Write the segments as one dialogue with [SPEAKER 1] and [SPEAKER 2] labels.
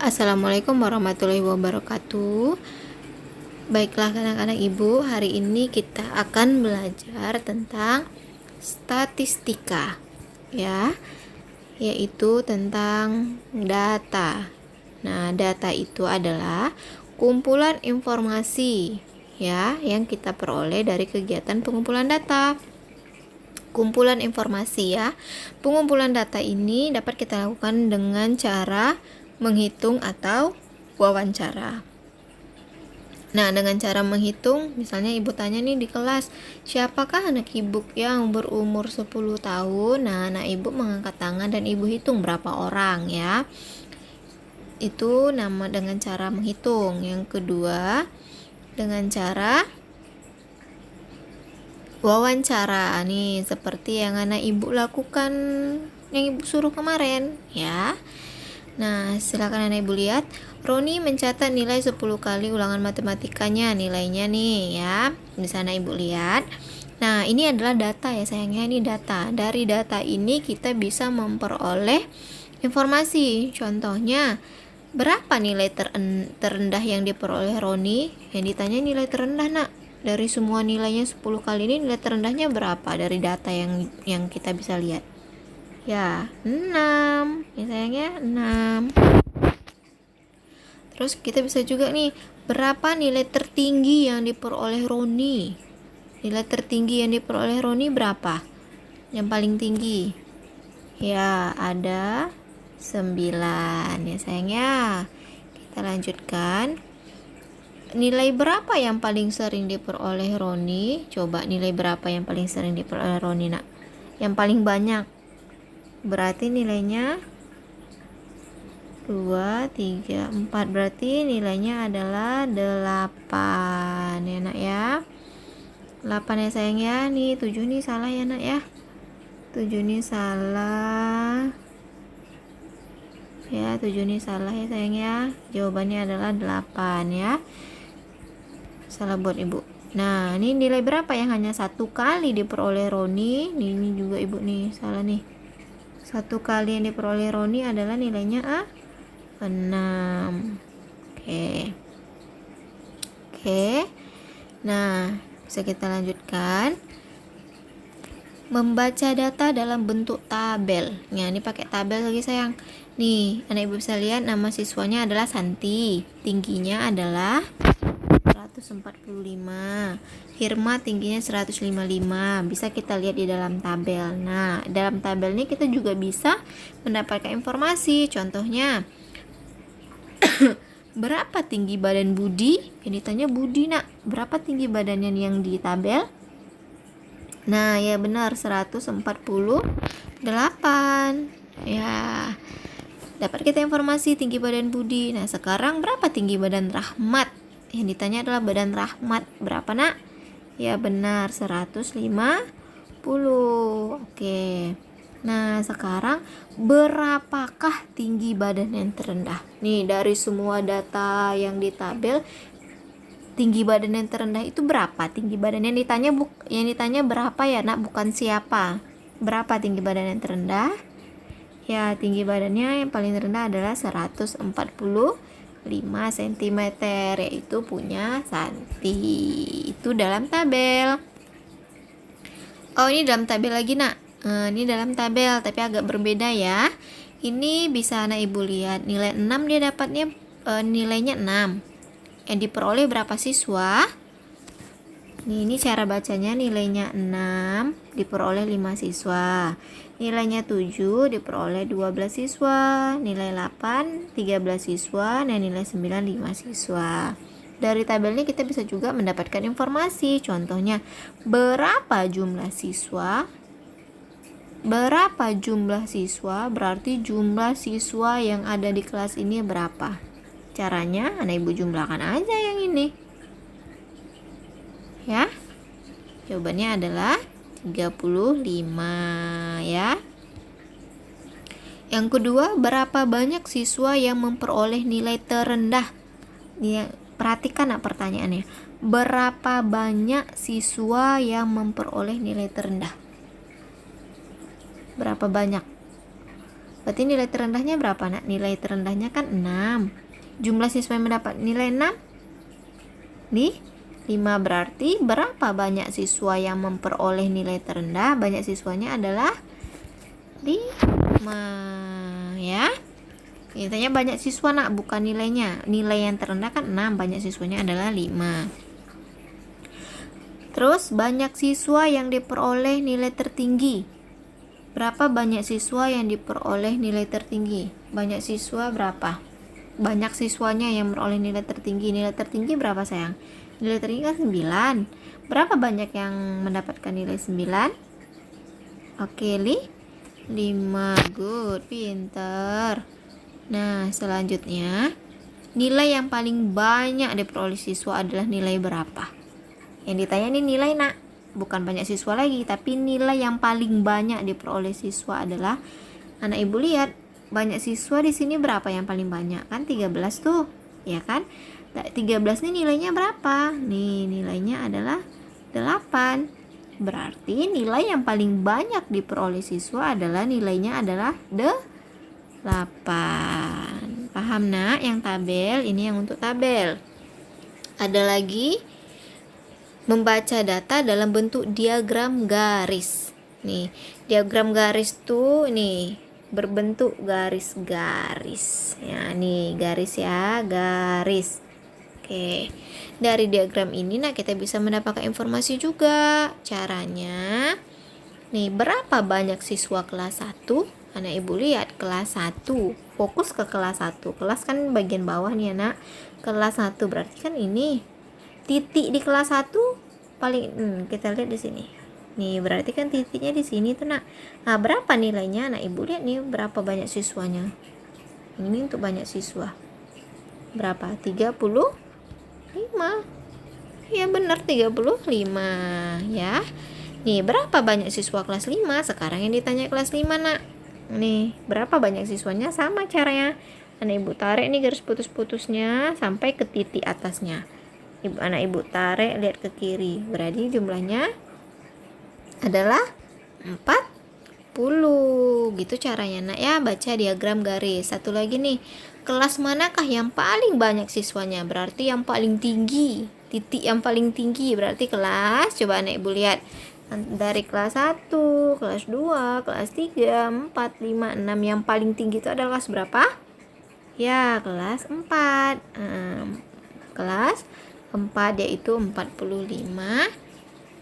[SPEAKER 1] Assalamualaikum warahmatullahi wabarakatuh. Baiklah anak-anak ibu, hari ini kita akan belajar tentang statistika, ya, yaitu tentang data. Nah, data itu adalah kumpulan informasi, ya, yang kita peroleh dari kegiatan pengumpulan data. Kumpulan informasi, ya. Pengumpulan data ini dapat kita lakukan dengan cara menghitung atau wawancara. Nah, dengan cara menghitung, misalnya ibu tanya nih di kelas, siapakah anak ibu yang berumur 10 tahun? Nah, anak ibu mengangkat tangan dan ibu hitung berapa orang, ya. Itu nama dengan cara menghitung. Yang kedua, dengan cara wawancara nih, seperti yang anak ibu lakukan, yang ibu suruh kemarin, ya. Nah, silakan anak ibu lihat. Roni mencatat nilai 10 kali ulangan matematikanya, nilainya nih, ya. Di sana ibu lihat. Nah, ini adalah data, ya sayangnya, ini data. Dari data ini kita bisa memperoleh informasi. Contohnya, berapa nilai terendah yang diperoleh Roni? Yang ditanya nilai terendah, nak. Dari semua nilainya 10 kali ini, nilai terendahnya berapa dari data yang kita bisa lihat? Ya, 6. Ya sayangnya 6. Terus kita bisa juga nih, berapa nilai tertinggi yang diperoleh Roni? Nilai tertinggi yang diperoleh Roni berapa? Yang paling tinggi? Ya, ada 9. Ya sayangnya. Kita lanjutkan. Nilai berapa yang paling sering diperoleh Roni? Coba nilai berapa yang paling sering diperoleh Roni, nak? Yang paling banyak. Berarti nilainya 2, 3, 4. Berarti nilainya adalah 8, ya nak ya. 8 ya sayang ya. Nih 7 nih salah ya nak ya. 7 nih salah. Ya, 7 nih salah ya sayang ya. Jawabannya adalah 8 ya. Salah buat ibu. Nah, ini nilai berapa yang hanya 1 kali diperoleh Roni? Ini juga ibu nih salah nih. 1 kali yang diperoleh Roni adalah nilainya 6. Oke. Nah, bisa kita lanjutkan. Membaca data dalam bentuk tabel. Nah, ini pakai tabel lagi sayang. Nih, anak ibu bisa lihat nama siswanya adalah Santi. Tingginya adalah 145. Hirma tingginya 155. Bisa kita lihat di dalam tabel. Nah, dalam tabel ini kita juga bisa mendapatkan informasi. Contohnya, berapa tinggi badan Budi? Ini ditanya Budi, nak. Berapa tinggi badannya yang di tabel? Nah, ya benar, 148. Ya. Dapat kita informasi tinggi badan Budi. Nah, sekarang berapa tinggi badan Rahmat? Yang ditanya adalah badan Rahmat berapa, nak? Ya benar, 150. Oke. Nah, sekarang berapakah tinggi badan yang terendah? Nih, dari semua data yang di tabel, tinggi badan yang terendah itu berapa? Tinggi badan yang ditanya berapa ya, nak, bukan siapa. Berapa tinggi badan yang terendah? Ya, tinggi badannya yang paling rendah adalah 145 cm, yaitu punya Santi. Itu dalam tabel. Oh, ini dalam tabel lagi, nak. Ini dalam tabel, tapi agak berbeda ya. Ini bisa anak ibu lihat, nilai 6 dia dapatnya, nilainya 6. Yang diperoleh berapa siswa? Ini cara bacanya, nilainya 6 diperoleh 5 siswa. Nilainya 7 diperoleh 12 siswa. Nilai 8 13 siswa, dan nilai 9 5 siswa. Dari tabel ini kita bisa juga mendapatkan informasi. Contohnya, berapa jumlah siswa? Berapa jumlah siswa? Berarti jumlah siswa yang ada di kelas ini berapa? Caranya, anak ibu jumlahkan aja yang ini. Ya. Jawabannya adalah 35 ya. Yang kedua, berapa banyak siswa yang memperoleh nilai terendah? Perhatikan pertanyaannya. Berapa banyak siswa yang memperoleh nilai terendah? Berapa banyak? Berarti nilai terendahnya berapa, Nak? Nilai terendahnya kan 6. Jumlah siswa yang mendapat nilai 6 nih 5. Berarti berapa banyak siswa yang memperoleh nilai terendah? Banyak siswanya adalah 5, ya. Intinya banyak siswa, Nak, bukan nilainya. Nilai yang terendah kan 6, banyak siswanya adalah 5. Terus banyak siswa yang diperoleh nilai tertinggi. Berapa banyak siswa yang diperoleh nilai tertinggi? Banyak siswa berapa? Banyak siswanya yang memperoleh nilai tertinggi. Nilai tertinggi berapa, sayang? Nilai tertinggi kan 9. Berapa banyak yang mendapatkan nilai 9? Oke, 5. Good, pinter. Nah, selanjutnya, nilai yang paling banyak diperoleh siswa adalah nilai berapa? Yang ditanya ini nilai, Nak, bukan banyak siswa lagi, tapi nilai yang paling banyak diperoleh siswa adalah, anak ibu lihat, banyak siswa di sini berapa yang paling banyak? Kan 13 tuh, ya kan? 13 ini nilainya berapa? Nih, nilainya adalah 8. Berarti nilai yang paling banyak diperoleh siswa adalah nilainya adalah 8. Paham, Nak? Yang tabel, ini yang untuk tabel. Ada lagi membaca data dalam bentuk diagram garis. Nih, diagram garis tuh nih berbentuk garis-garis. Ya, nih garis ya, garis. Oke. Dari diagram ini, nah, kita bisa mendapatkan informasi juga. Caranya, nih, berapa banyak siswa kelas 1? Anak ibu lihat kelas 1. Fokus ke kelas 1. Kelas kan bagian bawah nih, Anak. Kelas 1 berarti kan ini. Titik di kelas 1 paling kita lihat di sini. Nih, berarti kan titiknya di sini tuh, Nak. Nah, berapa nilainya? Anak ibu lihat nih berapa banyak siswanya. Ini untuk banyak siswa. Berapa? 35. Ya benar, 35 ya. Nih, berapa banyak siswa kelas 5? Sekarang yang ditanya kelas 5, Nak. Nih, berapa banyak siswanya? Sama caranya. Anak ibu tarik nih garis putus-putusnya sampai ke titik atasnya. Anak ibu tarik, lihat ke kiri. Berarti jumlahnya adalah 40. Gitu caranya, Nak, ya. Baca diagram garis. Satu lagi nih, kelas manakah yang paling banyak siswanya? Berarti yang paling tinggi. Titik yang paling tinggi berarti kelas, coba anak ibu lihat. Dari kelas 1, kelas 2, kelas 3, 4, 5, 6. Yang paling tinggi itu adalah kelas berapa? Ya, kelas 4. Kelas 4 yaitu 45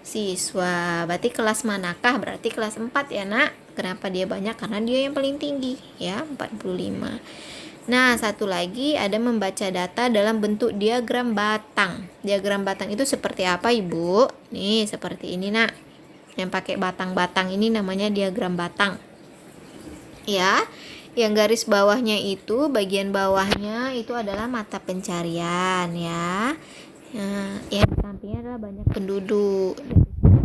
[SPEAKER 1] siswa. Berarti kelas manakah? Berarti kelas 4 ya, Nak. Kenapa dia banyak? Karena dia yang paling tinggi ya, 45. Nah, satu lagi ada membaca data dalam bentuk diagram batang. Diagram batang itu seperti apa, Ibu? Nih, seperti ini, Nak. Yang pakai batang-batang ini namanya diagram batang. Ya, yang garis bawahnya itu, bagian bawahnya itu adalah mata pencarian ya. Nah, yang sampingnya adalah banyak penduduk.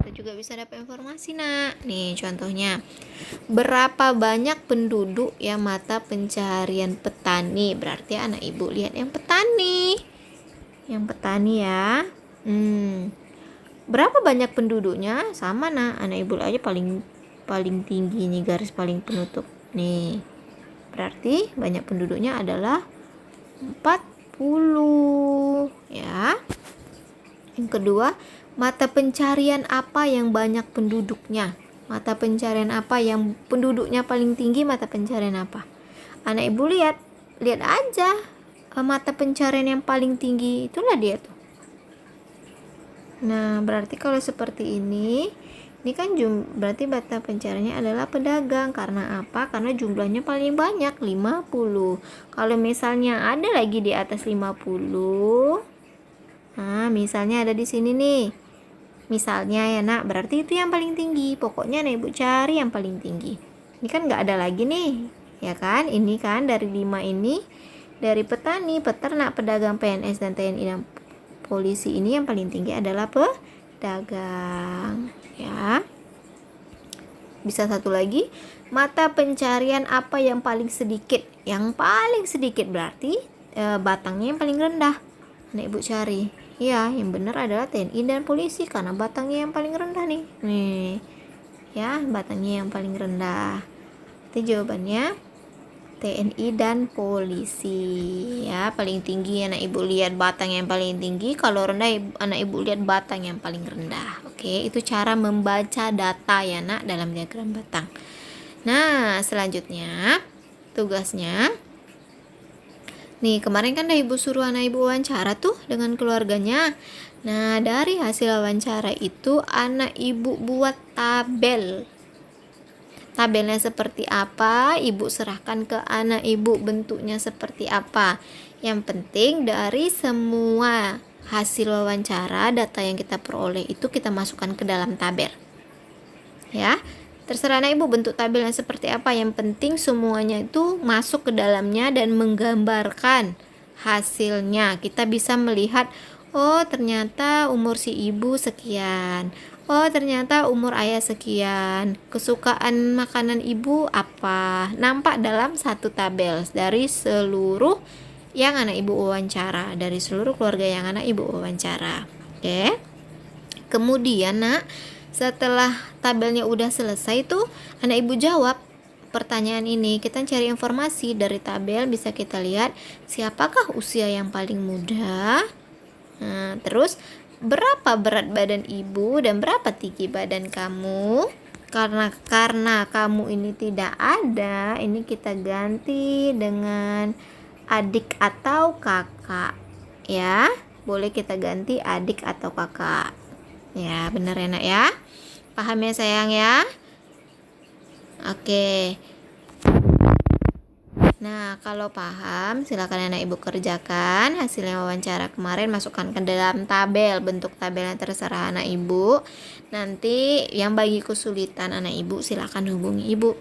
[SPEAKER 1] Kita juga bisa dapat informasi, Nak. Nih, contohnya. Berapa banyak penduduk yang mata pencarian petani? Berarti anak ibu lihat yang petani. Yang petani ya. Berapa banyak penduduknya? Sama, Nak. Anak ibu aja paling tinggi nih, garis paling penutup. Nih. Berarti banyak penduduknya adalah 40 ya. Yang kedua, mata pencarian apa yang banyak penduduknya? Mata pencarian apa yang penduduknya paling tinggi? Mata pencarian apa? Anak ibu lihat aja mata pencarian yang paling tinggi, itulah dia tuh. Nah, berarti kalau seperti ini kan berarti mata pencariannya adalah pedagang. Karena apa? Karena jumlahnya paling banyak, 50. Kalau misalnya ada lagi di atas 50, nah, misalnya ada di sini nih. Misalnya ya, Nak, berarti itu yang paling tinggi. Pokoknya Nak ibu cari yang paling tinggi. Ini kan nggak ada lagi nih, ya kan? Ini kan dari 5 ini, dari petani, peternak, pedagang, PNS, dan TNI dan polisi, ini yang paling tinggi adalah pedagang. Ya. Bisa satu lagi, mata pencarian apa yang paling sedikit? Yang paling sedikit berarti batangnya yang paling rendah. Nah, ibu cari. Ya, yang benar adalah TNI dan polisi karena batangnya yang paling rendah nih. Nih. Ya, batangnya yang paling rendah. Itu jawabannya TNI dan polisi. Ya, paling tinggi anak ibu lihat batang yang paling tinggi, kalau rendah anak ibu lihat batang yang paling rendah. Oke, itu cara membaca data ya nak dalam diagram batang. Nah, selanjutnya tugasnya nih, kemarin kan ibu suruh anak ibu wawancara tuh dengan keluarganya. Nah, dari hasil wawancara itu anak ibu buat tabel. Tabelnya seperti apa, ibu serahkan ke anak ibu, bentuknya seperti apa. Yang penting dari semua hasil wawancara, data yang kita peroleh itu kita masukkan ke dalam tabel. Ya, terserah anak ibu bentuk tabelnya seperti apa. Yang penting semuanya itu masuk ke dalamnya dan menggambarkan hasilnya. Kita bisa melihat, oh ternyata umur si ibu sekian. Oh ternyata umur ayah sekian. Kesukaan makanan ibu apa? Nampak dalam satu tabel dari seluruh yang anak ibu wawancara, dari seluruh keluarga yang anak ibu wawancara. Oke. Kemudian nak, setelah tabelnya udah selesai tuh, anak ibu jawab pertanyaan ini. Kita cari informasi dari tabel, bisa kita lihat siapakah usia yang paling muda. Nah, terus berapa berat badan ibu dan berapa tinggi badan kamu. Karena kamu ini tidak ada, ini kita ganti dengan adik atau kakak. Ya, boleh kita ganti adik atau kakak. Ya, benar ya nak ya. Paham ya sayang ya? Oke. Nah, kalau paham, silakan anak ibu kerjakan hasilnya wawancara kemarin, masukkan ke dalam tabel. Bentuk tabelnya terserah anak ibu. Nanti yang bagi kesulitan anak ibu, silakan hubungi ibu,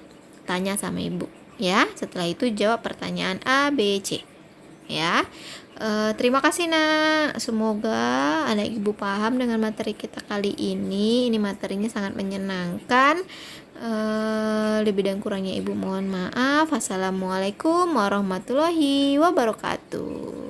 [SPEAKER 1] tanya sama ibu. Ya, setelah itu jawab pertanyaan A, B, C. Ya, terima kasih nak. Semoga anak ibu paham dengan materi kita kali ini. Ini materinya sangat menyenangkan. Lebih dan kurangnya ibu mohon maaf. Assalamualaikum warahmatullahi wabarakatuh.